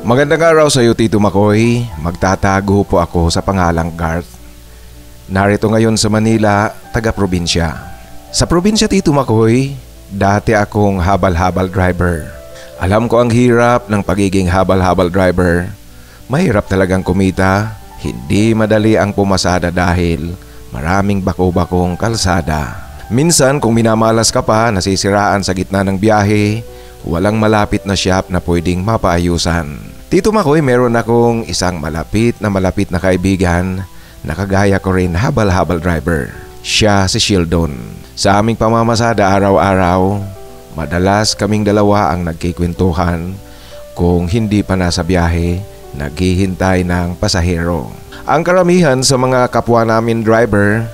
Magandang araw sa iyo, Tito Makoy. Magtatago po ako sa pangalang Garth. Narito ngayon sa Manila, taga-probinsya. Sa probinsya, Tito Makoy, dati akong habal-habal driver. Alam ko ang hirap ng pagiging habal-habal driver. Mahirap talagang kumita. Hindi madali ang pumasada dahil maraming bako-bakong kalsada. Minsan kung minamalas ka pa, nasisiraan sa gitna ng biyahe, walang malapit na shop na pwedeng mapaayusan. Tito Makoy, meron akong isang malapit na kaibigan na kagaya ko rin habal-habal driver. Siya si Sheldon. Sa aming pamamasada araw-araw, madalas kaming dalawa ang nagkikwentuhan. Kung hindi pa nasa biyahe, naghihintay ng pasahero. Ang karamihan sa mga kapwa namin driver,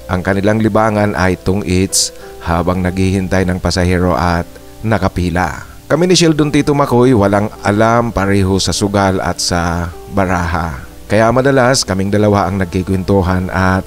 ang kanilang libangan ay tungits habang naghihintay ng pasahero at nakapila. Kami ni Sheldon, Tito Makoy, walang alam pareho sa sugal at sa baraha. Kaya madalas kaming dalawa ang nagkikwentuhan at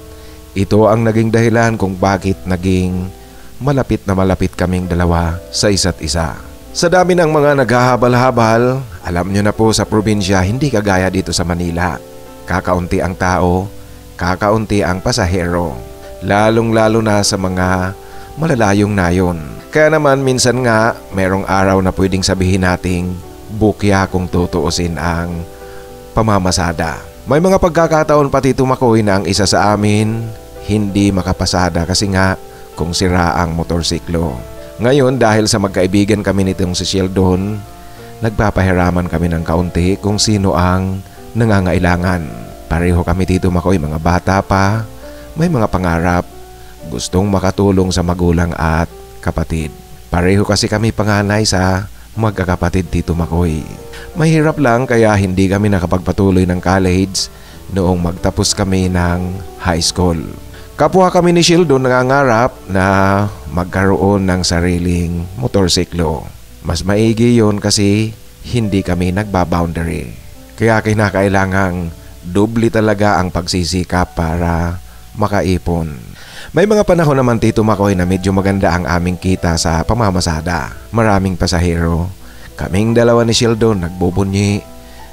ito ang naging dahilan kung bakit naging malapit na malapit kaming dalawa sa isa't isa. Sa dami ng mga naghahabal-habal, alam nyo na po sa probinsya hindi kagaya dito sa Manila. Kakaunti ang tao, kakaunti ang pasahero. Lalong-lalo na sa mga malalayong nayon. Kaya naman minsan nga merong araw na pwedeng sabihin nating bukya kung tutuusin ang pamamasada. May mga pagkakataon pa, Tito Makoy, na ang isa sa amin hindi makapasada kasi nga kung sira ang motorsiklo. Ngayon dahil sa magkaibigan kami nitong si Sheldon, nagpapahiraman kami ng kaunti kung sino ang nangangailangan. Pareho kami, Tito Makoy, mga bata pa, may mga pangarap, gustong makatulong sa magulang at kapatid. Pareho kasi kami panganay sa magkakapatid, Tito Makoy. Mahirap lang kaya hindi kami nakapagpatuloy ng college noong magtapos kami ng high school. Kapwa kami ni Sheldon nangangarap na magkaroon ng sariling motorsiklo. Mas maigi yon kasi hindi kami nagbaboundary. Kaya kinakailangang doble talaga ang pagsisikap para makaipon. May mga panahon naman, Tito Makoy, na medyo maganda ang aming kita sa pamamasada. Maraming pasahero. Kaming dalawa ni Sheldon nagbubunyi.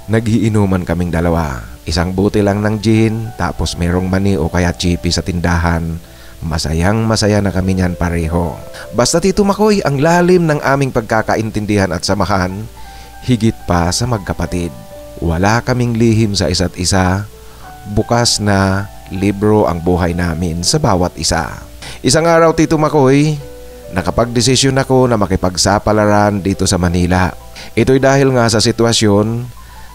Nagiinuman kaming dalawa. Isang buti lang ng gin, tapos merong mani o kaya chippy sa tindahan. Masayang masaya na kami niyan pareho. Basta, Tito Makoy, ang lalim ng aming pagkakaintindihan at samahan, higit pa sa magkapatid. Wala kaming lihim sa isa't isa. Bukas na libro ang buhay namin sa bawat isa. Isang araw, Tito Makoy, nakapagdesisyon ako na makipagsapalaran dito sa Manila. Ito'y dahil nga sa sitwasyon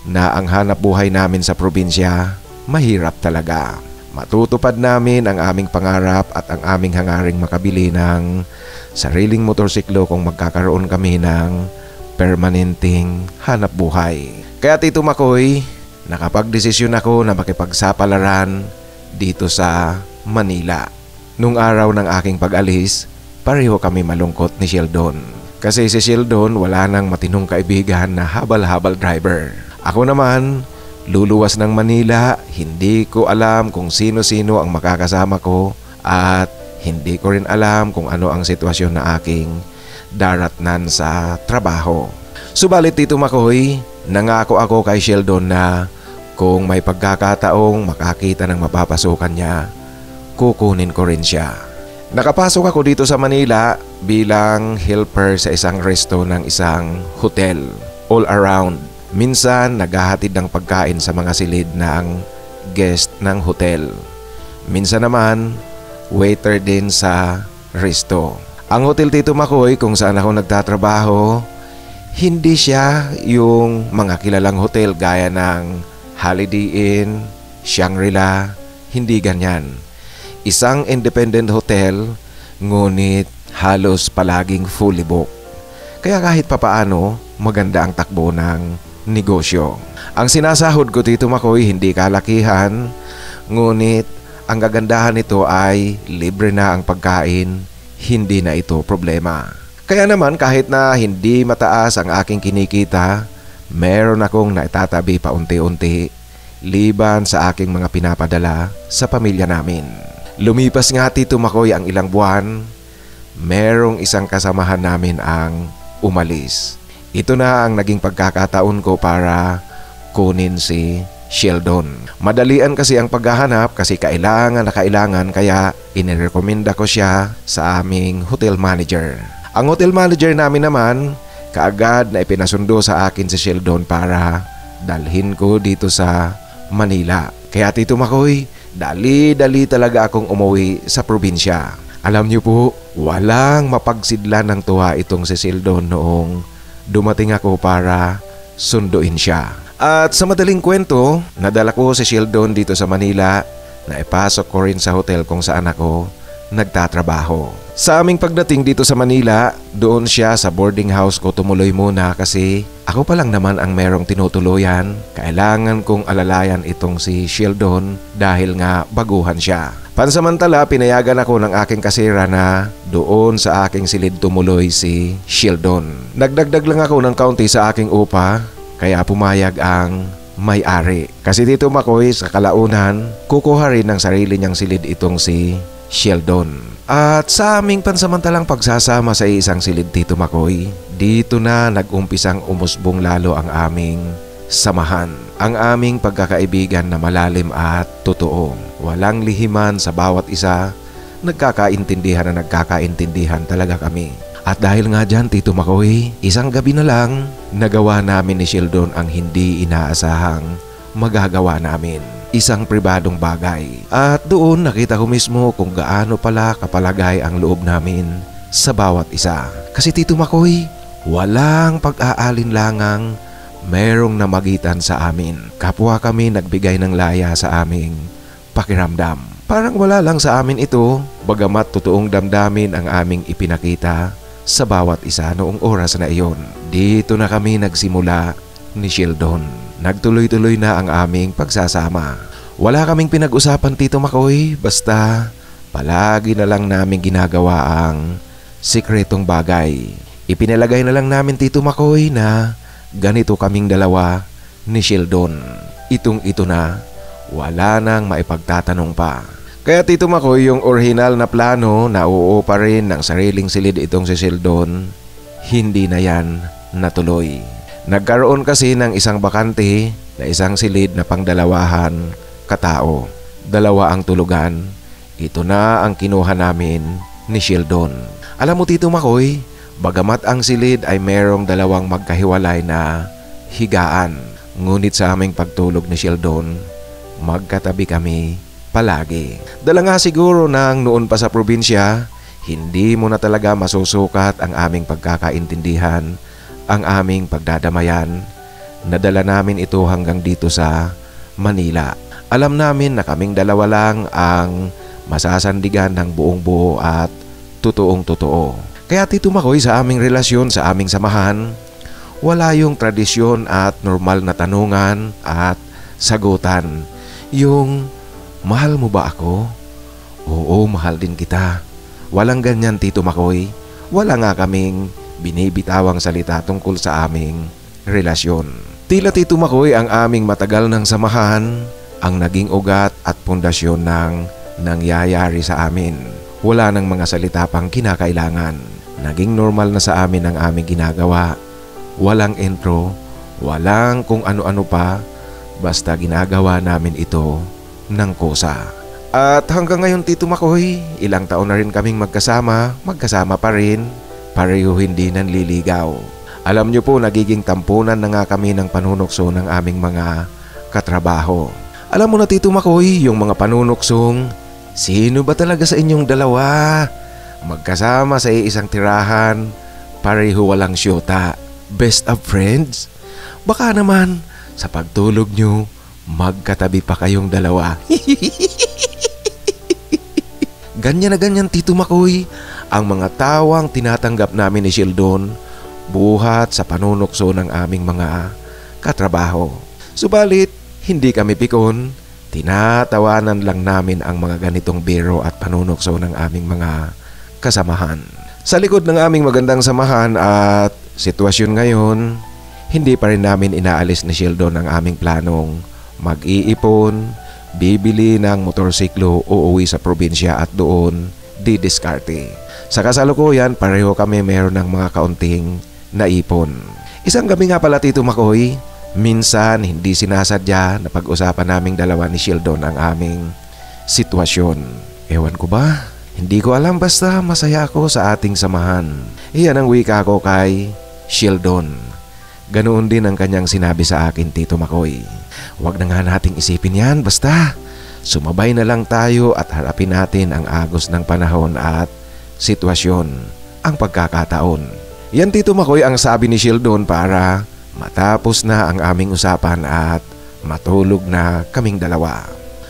na ang hanap buhay namin sa probinsya mahirap talaga. Matutupad namin ang aming pangarap at ang aming hangaring makabili ng sariling motorsiklo kung magkakaroon kami ng permanenteng hanap buhay. Kaya, Tito Makoy, nakapagdesisyon ako na makipagsapalaran dito sa Manila. Nung araw ng aking pag-alis, pareho kami malungkot ni Sheldon. Kasi si Sheldon wala nang matinong kaibigan na habal-habal driver. Ako naman, luluwas ng Manila, hindi ko alam kung sino-sino ang makakasama ko at hindi ko rin alam kung ano ang sitwasyon na aking daratnan sa trabaho. Subalit, Tito Makoy, nangako ako kay Sheldon na kung may pagkakataong makakita ng mapapasukan niya, kukunin ko rin siya. Nakapasok ako dito sa Manila bilang helper sa isang resto ng isang hotel. All around. Minsan naghahatid ng pagkain sa mga silid ng guest ng hotel. Minsan naman, waiter din sa resto. Ang hotel, Tito Makoy, kung saan ako nagtatrabaho, hindi siya yung mga kilalang hotel gaya ng Holiday Inn, Shangri-La, hindi ganyan. Isang independent hotel, ngunit halos palaging fully booked. Kaya kahit papaano, maganda ang takbo ng negosyo. Ang sinasahod ko, Tito Makoy, hindi kalakihan, ngunit ang kagandahan nito ay libre na ang pagkain, hindi na ito problema. Kaya naman kahit na hindi mataas ang aking kinikita, meron akong naitatabi pa unti-unti liban sa aking mga pinapadala sa pamilya namin. Lumipas nga, Tito Makoy, ang ilang buwan, merong isang kasamahan namin ang umalis. Ito na ang naging pagkakataon ko para kunin si Sheldon. Madalian kasi ang paghahanap kasi kailangan na kailangan kaya inirekomenda ko siya sa aming hotel manager. Ang hotel manager namin naman kaagad na ipinasundo sa akin si Sheldon para dalhin ko dito sa Manila. Kaya Tito Makoy, dali-dali talaga akong umuwi sa probinsya. Alam niyo po, walang mapagsidlan ng tuwa itong si Sheldon noong dumating ako para sunduin siya. At sa madaling kwento, nadala ko si Sheldon dito sa Manila na ipasok ko rin sa hotel kung saan ako nagtatrabaho. Sa aming pagdating dito sa Manila, doon siya sa boarding house ko tumuloy muna kasi ako pa lang naman ang merong tinutuluyan. Kailangan kong alalayan itong si Sheldon dahil nga baguhan siya. Pansamantala, pinayagan ako ng aking kasira na doon sa aking silid tumuloy si Sheldon. Nagdagdag lang ako ng kaunti sa aking upa kaya pumayag ang may-ari. Kasi Tito Makoy, sa kalaunan, kukuha rin ng sarili niyang silid itong si Sheldon. At sa aming pansamantalang pagsasama sa isang silid Tito Makoy, dito na nag-umpisang umusbong lalo ang aming samahan. Ang aming pagkakaibigan na malalim at totoo. Walang lihiman sa bawat isa, nagkakaintindihan na nagkakaintindihan talaga kami. At dahil nga dyan Tito Makoy, isang gabi na lang, nagawa namin ni Sheldon ang hindi inaasahang magagawa namin. Isang pribadong bagay. At doon nakita ko mismo kung gaano pala kapalagay ang loob namin sa bawat isa. Kasi Tito Makoy, walang pag-aalinlangang merong namagitan sa amin. Kapwa kami nagbigay ng laya sa aming pakiramdam. Parang wala lang sa amin ito, bagamat totoong damdamin ang aming ipinakita sa bawat isa noong oras na iyon. Dito na kami nagsimula ni Sheldon. Nagtuloy-tuloy na ang aming pagsasama. Wala kaming pinag-usapan Tito Makoy, basta palagi na lang namin ginagawa ang sikretong bagay. Ipinalagay na lang namin Tito Makoy na ganito kaming dalawa ni Sheldon. Itong-ito na, wala nang maipagtatanong pa. Kaya Tito Makoy, yung original na plano na oo pa rin ng sariling silid itong si Sheldon, hindi na yan natuloy. Nagkaroon kasi ng isang bakante na isang silid na pangdalawahan katao. Dalawa ang tulugan. Ito na ang kinuha namin ni Sheldon. Alam mo Tito Makoy, bagamat ang silid ay merong dalawang magkahiwalay na higaan, ngunit sa aming pagtulog ni Sheldon, magkatabi kami palagi. Dala nga siguro nang noon pa sa probinsya, hindi mo na talaga masusukat ang aming pagkakaintindihan, ang aming pagdadamayan. Nadala namin ito hanggang dito sa Manila. Alam namin na kaming dalawa lang ang masasandigan ng buong buo at totoong totoo. Kaya Tito Makoy, sa aming relasyon, sa aming samahan, wala yung tradisyon at normal na tanungan at sagutan. Yung, mahal mo ba ako? Oo, mahal din kita. Walang ganyan Tito Makoy. Wala nga kaming binibitawang salita tungkol sa aming relasyon. Tila Tito Makoy, ang aming matagal ng samahan ang naging ugat at pundasyon ng nangyayari sa amin. Wala nang mga salita pang kinakailangan. Naging normal na sa amin ang aming ginagawa. Walang intro, walang kung ano-ano pa, basta ginagawa namin ito ng kusa. At hanggang ngayon Tito Makoy, ilang taon na rin kaming magkasama pa rin, pareho hindi nanliligaw. Alam nyo po, nagiging tampunan na nga kami ng panunukso ng aming mga katrabaho. Alam mo na Tito Makoy, yung mga panunuksong, sino ba talaga sa inyong dalawa? Magkasama sa isang tirahan, pareho walang syota. Best of friends? Baka naman, sa pagtulog nyo, magkatabi pa kayong dalawa. Ganyan na ganyan Tito Makoy, ang mga tawang tinatanggap namin ni Sheldon, buhat sa panunukso ng aming mga katrabaho. Subalit, hindi kami pikon, tinatawanan lang namin ang mga ganitong biro at panunukso ng aming mga kasamahan. Sa likod ng aming magandang samahan at sitwasyon ngayon, hindi pa rin namin inaalis ni Sheldon ang aming planong mag-iipon, bibili ng motorsiklo, uuwi sa probinsya at doon didiskarte. Sa kasalukuyan, pareho kami meron ng mga kaunting naipon. Isang gabi nga pala Tito Makoy, Minsan hindi sinasadya na pag-usapan naming dalawa ni Sheldon ang aming sitwasyon. Ewan ko ba? Hindi ko alam, basta masaya ako sa ating samahan. Iyan ang wika ko kay Sheldon. Ganoon din ang kanyang sinabi sa akin, Tito Makoy. Huwag na nga nating isipin yan, basta sumabay na lang tayo at harapin natin ang agos ng panahon at sitwasyon, ang pagkakataon. Yan, Tito Makoy, ang sabi ni Sheldon para matapos na ang aming usapan at matulog na kaming dalawa.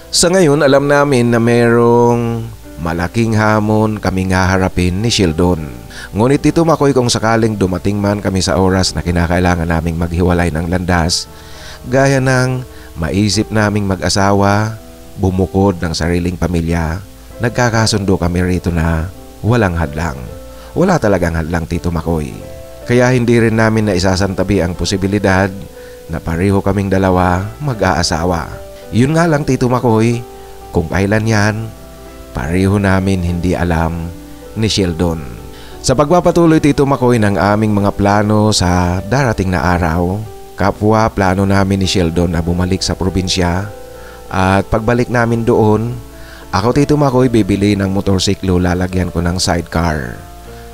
Sa ngayon, alam namin na merong malaking hamon kaming haharapin ni Sheldon. Ngunit Tito Makoy, kung sakaling dumating man kami sa oras na kinakailangan naming maghiwalay ng landas, gaya ng maisip naming mag-asawa, bumukod ng sariling pamilya, nagkakasundo kami rito na walang hadlang. Wala talagang hadlang, Tito Makoy. Kaya hindi rin namin na isasantabi ang posibilidad na pareho kaming dalawa mag-aasawa. Yun nga lang, Tito Makoy, kung kailan yan, pareho namin hindi alam ni Sheldon. Sa pagpapatuloy, Tito Makoy, ng aming mga plano sa darating na araw, kapwa plano namin ni Sheldon na bumalik sa probinsya. At pagbalik namin doon, ako, Tito Makoy, bibili ng motorsiklo, lalagyan ko ng sidecar.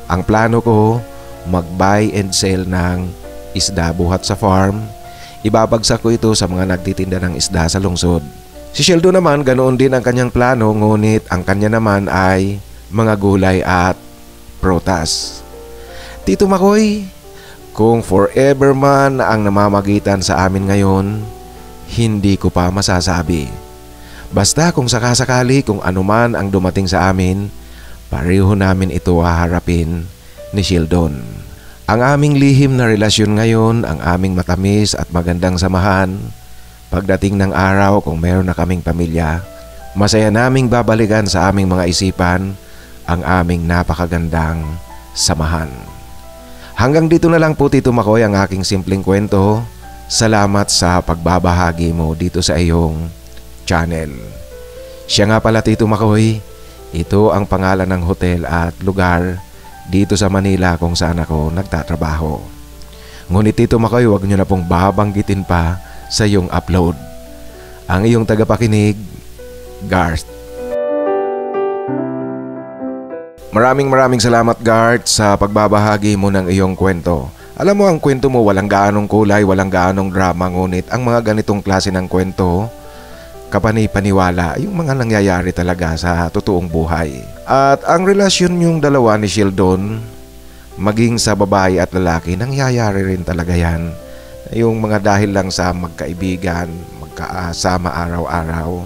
Ang plano ko, mag-buy and sell ng isda buhat sa farm. Ibabagsak ko ito sa mga nagtitinda ng isda sa lungsod. Si Sheldon naman, ganoon din ang kanyang plano, ngunit ang kanya naman ay mga gulay at prutas. Tito Makoy, kung forever man ang namamagitan sa amin ngayon, hindi ko pa masasabi. Basta kung sakasakali kung anuman ang dumating sa amin, pareho namin ito haharapin ni Sheldon. Ang aming lihim na relasyon ngayon, ang aming matamis at magandang samahan, pagdating ng araw kung meron na kaming pamilya, masaya naming babalikan sa aming mga isipan ang aming napakagandang samahan. Hanggang dito na lang po, Tito Makoy, ang aking simpleng kwento. Salamat sa pagbabahagi mo dito sa iyong channel. Siya nga pala, Tito Makoy, ito ang pangalan ng hotel at lugar dito sa Manila kung saan ako nagtatrabaho. Ngunit Tito Makoy, huwag nyo na pong babanggitin pa sa iyong upload. Ang iyong tagapakinig, Garth. Maraming salamat, Garth, sa pagbabahagi mo ng iyong kwento. Alam mo, ang kwento mo walang gaanong kulay, walang gaanong drama, ngunit ang mga ganitong klase ng kwento, kapani-paniwala, yung mga nangyayari talaga sa totoong buhay. At ang relasyon yung dalawa ni Sheldon, maging sa babae at lalaki, nangyayari rin talaga yan. Yung mga dahil lang sa magkaibigan, magkasama araw-araw.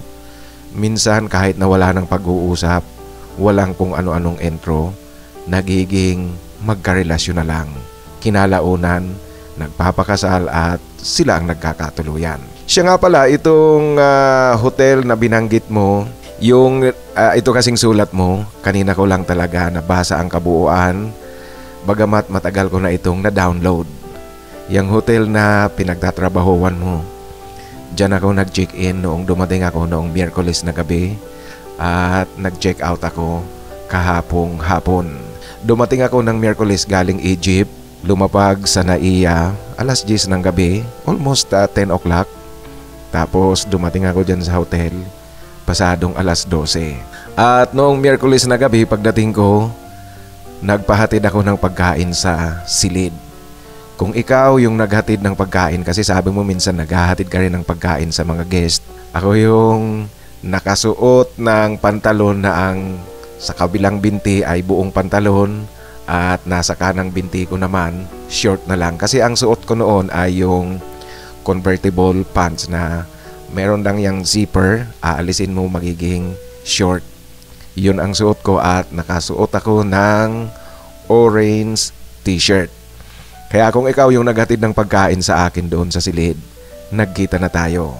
Minsan kahit na wala ng pag-uusap, walang kung ano-anong intro, nagiging magkarelasyon na lang. Kinalaunan, nagpapakasal at sila ang nagkakatuluyan. Siya nga pala, itong hotel na binanggit mo, yung ito kasing sulat mo, kanina ko lang talaga nabasa ang kabuuan, bagamat matagal ko na itong na-download. Yung hotel na pinagtatrabahuan mo, dyan ako nag-check-in noong dumating ako noong Miyerkules na gabi at nag-check out ako kahapong hapon. Dumating ako ng Miyerkules galing Egypt, lumapag sa Naiya alas 10 ng gabi, almost 10 o'clock. Tapos dumating ako dyan sa hotel pasadong alas 12. At noong Miyerkules na gabi pagdating ko, nagpahatid ako ng pagkain sa silid. Kung ikaw yung naghatid ng pagkain, kasi sabi mo minsan naghahatid ka rin ng pagkain sa mga guest, ako yung nakasuot ng pantalon na ang sa kabilang binti ay buong pantalon at nasa kanang binti ko naman short na lang. Kasi ang suot ko noon ay yung convertible pants na meron lang yung zipper, aalisin mo magiging short. Yun ang suot ko at nakasuot ako ng orange t-shirt. Kaya kung ikaw yung naghatid ng pagkain sa akin doon sa silid, nagkita na tayo.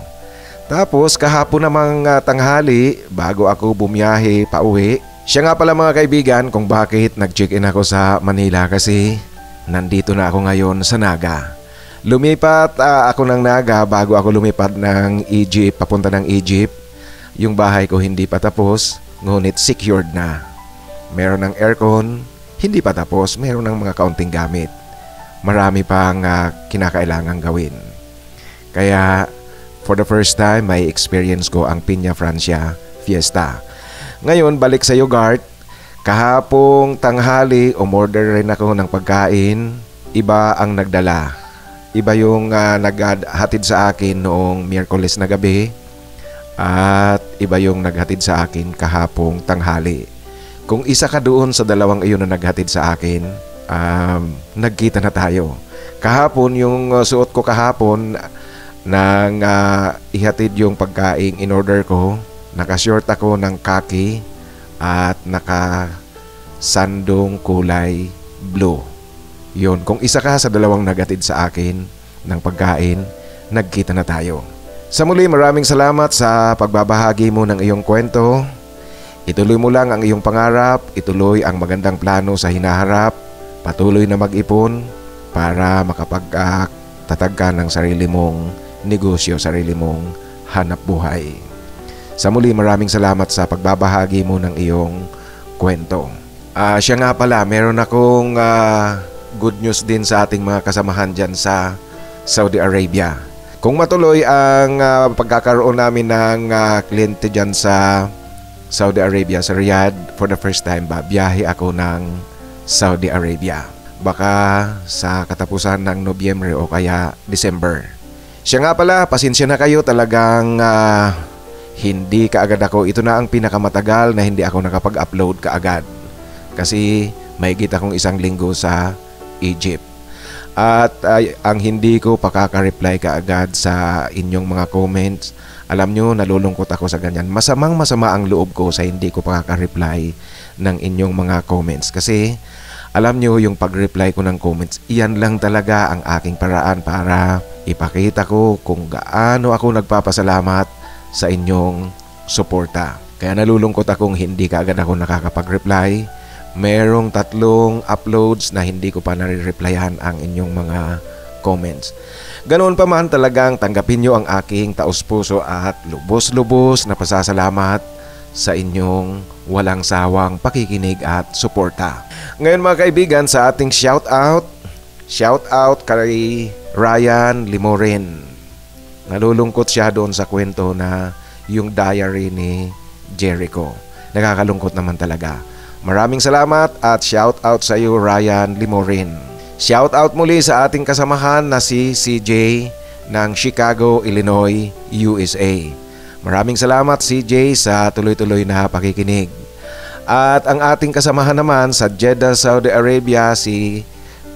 Tapos kahapon namang tanghali, bago ako bumiyahe pauwi, siya nga pala mga kaibigan kung bakit nag-check-in ako sa Manila, kasi nandito na ako ngayon sa Naga. Lumipat ako ng Naga bago ako lumipat ng Egypt, papunta ng Egypt. Yung bahay ko hindi pa tapos, ngunit secured na. Meron ng aircon, hindi pa tapos, meron ng mga kaunting gamit. Marami pang kinakailangang gawin. Kaya for the first time may experience ko ang Piña Francia Fiesta. Ngayon balik sa iyo, Gart. Kahapong tanghali umorder rin ako ng pagkain. Iba ang nagdala. Iba yung naghatid sa akin noong Miyerkules na gabi. At iba yung naghatid sa akin kahapong tanghali. Kung isa ka doon sa dalawang iyon na naghatid sa akin, nagkita na tayo. Kahapon yung suot ko kahapon nang ihatid yung pagkain in order ko. Nakashort ako ng khaki at nakasandong kulay blue. Yun, kung isa ka sa dalawang naghatid sa akin ng pagkain, nagkita na tayo. Sa muli, maraming salamat sa pagbabahagi mo ng iyong kwento. Ituloy mo lang ang iyong pangarap, ituloy ang magandang plano sa hinaharap, patuloy na mag-ipon para makapagtatag ka ng sarili mong negosyo, sarili mong hanap buhay. Sa muli, maraming salamat sa pagbabahagi mo ng iyong kwento. Siya nga pala, meron akong good news din sa ating mga kasamahan dyan sa Saudi Arabia. Kung matuloy ang pagkakaroon namin ng kliyente dyan sa Saudi Arabia, sa Riyadh, for the first time biyahe ako ng Saudi Arabia. Baka sa katapusan ng Nobyembre o kaya December. Siya nga pala, pasensya na kayo, talagang hindi kaagad ako. Ito na ang pinakamatagal na hindi ako nakapag-upload kaagad. Kasi mahigit akong 1 linggo sa Egypt. At ang hindi ko pakaka-reply kaagad sa inyong mga comments. Alam nyo, nalulungkot ako sa ganyan. Masama ang loob ko sa hindi ko pakaka-reply ng inyong mga comments. Kasi alam nyo, yung pag-reply ko ng comments, iyan lang talaga ang aking paraan para ipakita ko kung gaano ako nagpapasalamat sa inyong suporta. Kaya nalulungkot akong hindi kaagad ako nakakapag-reply. Merong 3 uploads na hindi ko pa nare-replyan ang inyong mga comments. Ganoon pa man, talagang tanggapin nyo ang aking taos-puso at lubos-lubos na pasasalamat sa inyong walang sawang pakikinig at suporta. Ngayon mga kaibigan, sa ating shoutout kay Ryan Limorin. Nalulungkot siya doon sa kwento na yung diary ni Jericho. Nakakalungkot naman talaga. Maraming salamat at shout out sa iyo, Ryan Limorin. Shout out muli sa ating kasamahan na si CJ ng Chicago, Illinois, USA. Maraming salamat CJ sa tuloy-tuloy na pakikinig. At ang ating kasamahan naman sa Jeddah, Saudi Arabia, si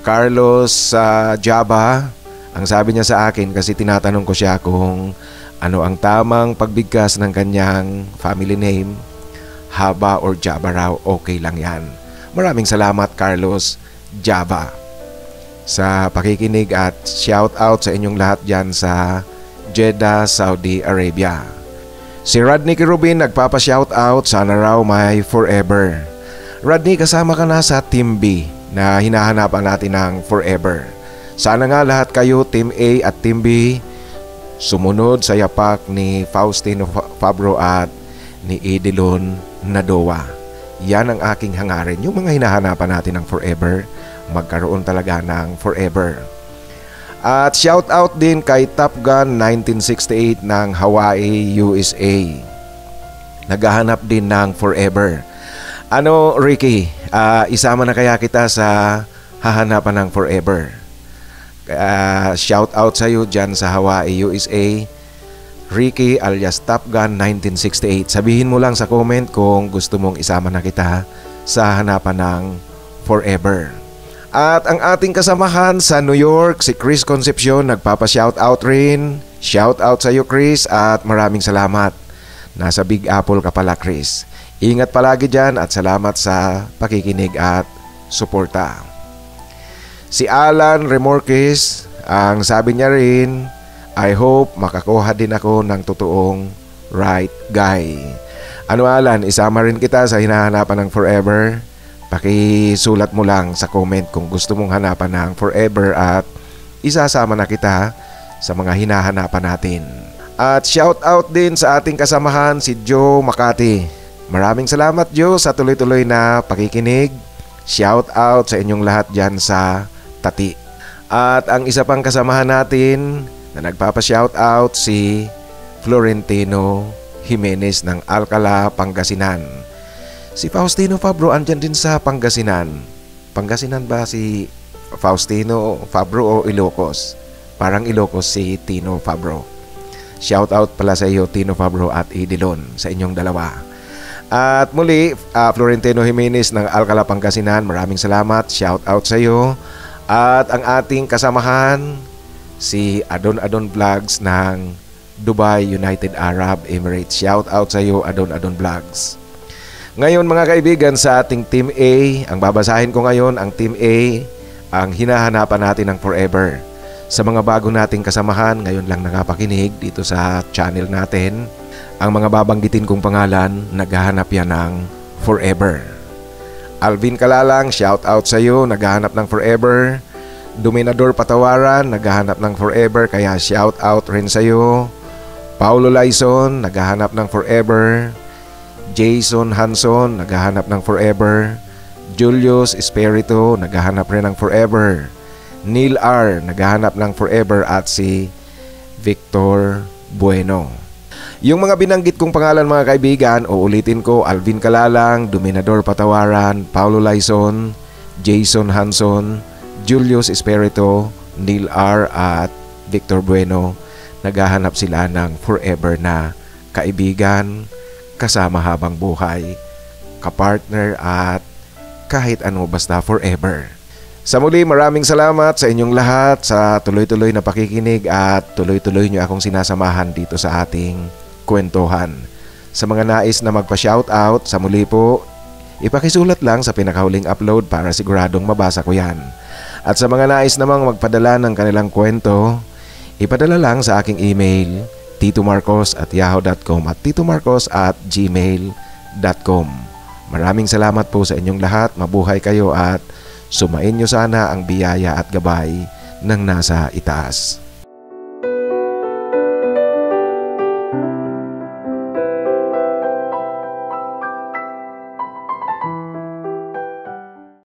Carlos Jaba. Ang sabi niya sa akin, kasi tinatanong ko siya kung ano ang tamang pagbigkas ng kanyang family name, Haba or Jaba raw, okay lang yan. Maraming salamat Carlos Jaba sa pakikinig at shout out sa inyong lahat dyan sa Jeddah, Saudi Arabia. Si Rodney Kirubin nagpapa-shout out, sana raw may forever. Rodney, kasama ka na sa Team B na hinahanapan natin ng forever. Sana nga lahat kayo, Team A at Team B, sumunod sa yapak ni Faustino Fabro at ni Edilon Nadoa. Yan ang aking hangarin. Yung mga hinahanapan natin ng forever, magkaroon talaga ng forever. At shout out din kay Top Gun 1968 ng Hawaii, USA. Naghahanap din ng forever. Ano, Ricky, isama na kaya kita sa hahanapan ng forever? Shout out sa iyo dyan sa Hawaii, USA, Ricky alias Top Gun 1968. Sabihin mo lang sa comment kung gusto mong isama na kita sa hanapan ng forever. At ang ating kasamahan sa New York, si Chris Concepcion, nagpapa-shout out rin. Shout out sa iyo Chris at maraming salamat. Nasa Big Apple ka pala Chris. Ingat palagi dyan at salamat sa pakikinig at suporta. Si Alan Remorquez, ang sabi niya rin, I hope makakuha din ako ng totoong right guy. Ano Alan, isama rin kita sa hinahanapan ng forever. Pakisulat mo lang sa comment kung gusto mong hanapan ng forever at isasama na kita sa mga hinahanapan natin. At shout out din sa ating kasamahan si Joe Makati. Maraming salamat Joe sa tuloy-tuloy na pakikinig. Shout out sa inyong lahat dyan sa Tati. At ang isa pang kasamahan natin, na nagpapa-shoutout si Florentino Jimenez ng Alcala, Pangasinan. Si Faustino Fabro andyan din sa Pangasinan. Pangasinan ba si Faustino Fabro o Ilocos? Parang Ilocos si Tino Fabro. Shoutout pala sa iyo Tino Fabro at Idilon, sa inyong dalawa. At muli, Florentino Jimenez ng Alcala, Pangasinan, maraming salamat. Shoutout sa iyo. At ang ating kasamahan, si Adon Vlogs ng Dubai, United Arab Emirates. Shoutout sa iyo Adon Vlogs. Ngayon mga kaibigan, sa ating Team A, ang babasahin ko ngayon, ang Team A, ang hinahanapan natin ng forever. Sa mga bago nating kasamahan, ngayon lang nakapakinig dito sa channel natin, ang mga babanggitin kong pangalan, naghahanap yan ng forever. Alvin Kalalang, shout out sa iyo, naghahanap ng forever. Dominador Patawaran, naghahanap ng forever, kaya shout out rin sa iyo. Paulo Laison, naghahanap ng forever. Jason Hanson, naghahanap ng forever. Julius Espiritu, naghahanap rin ng forever. Neil R, naghahanap ng forever, at si Victor Bueno. Yung mga binanggit kong pangalan mga kaibigan, uulitin ko: Alvin Kalalang, Dominador Patawaran, Paulo Laison, Jason Hanson, Julius Espiritu, Neil R, at Victor Bueno. Naghahanap sila ng forever na kaibigan, kasama habang buhay, kapartner, at kahit ano, basta forever. Sa muli, maraming salamat sa inyong lahat sa tuloy-tuloy na pakikinig at tuloy-tuloy nyo akong sinasamahan dito sa ating kwentuhan. Sa mga nais na magpa-shoutout, sa muli po, ipakisulat lang sa pinakahuling upload para siguradong mabasa ko yan. At sa mga nais namang magpadala ng kanilang kwento, ipadala lang sa aking email, titomarcos@yahoo.com at titomarcos@gmail.com. Maraming salamat po sa inyong lahat. Mabuhay kayo at sumain nyo sana ang biyaya at gabay ng nasa itaas.